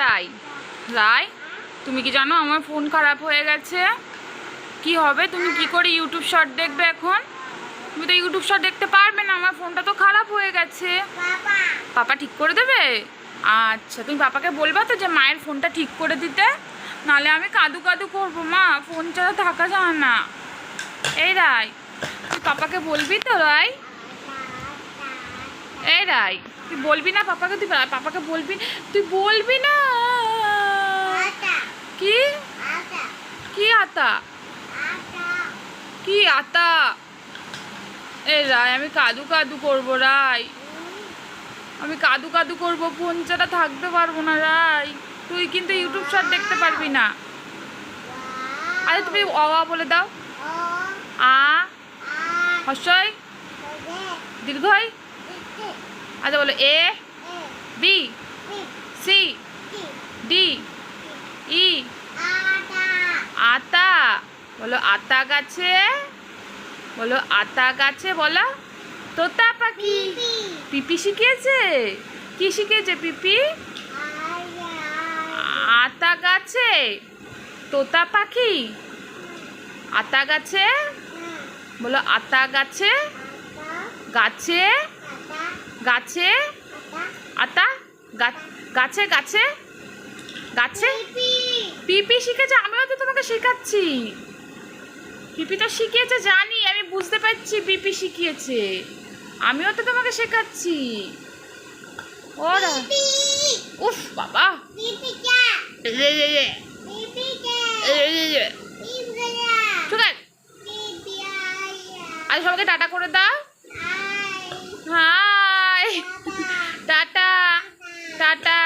রাই রাই, তুমি কি জানো আমার ফোন খারাপ হয়ে গেছে? কি হবে? তুমি কি করে ইউটিউব শর্ট দেখবে এখন? তুমি তো ইউটিউব শর্ট দেখতে পারবে না, আমার ফোনটা তো খারাপ হয়ে গেছে। পাপা ঠিক করে দেবে? আচ্ছা, তুমি পাপাকে বলবা তো যে মায়ের ফোনটা ঠিক করে দিতে, নাহলে আমি কাদু কাদু করবো। মা, ফোন ছাড়া থাকা যায় না। এই রাই, তুই পাপাকে বলবি তো? রাই, এই রাই, তুই বলবি না পাপাকে? তুই পাপাকে বলবি? তুই বলবি না? কি কি আতা? কি আতা? এই রাই, আমি কাদু কাদু করবো। রাই, আমি কাদু কাদু করবো, ফোন ছাড়া থাকতে পারবো না। রাই, তুই কিন্তু ইউটিউব শর্ট দেখতে পারবি না। আরে তুমি অ আ বলে দাও। আ, হর্ষই, দীর্ঘই। আচ্ছা বলো, A B C D E. আতা বলো, আতা গাছে। বলো, আতা গাছে বলো। তোতা পাখি পিপি শিখিয়েছে। কি শিখিয়েছে পিপি? আতা গাছে তোতা পাখি। আতা গাছে বলো, আতা গাছে। গাছে গাছে আতা গাছে গাছে গাছে। পিপি শিখেছে, আমিও তো তোমাকে শেখাচ্ছি। পিপি তো শিখিয়েছে জানি, আমি বুঝতে পারছি পিপি শিখিয়েছে, আমিও তো তোমাকে শেখাচ্ছি। ওরা উফ বাবা, আজ সবাইকে টাটা করে দাও। Hi, tata tata.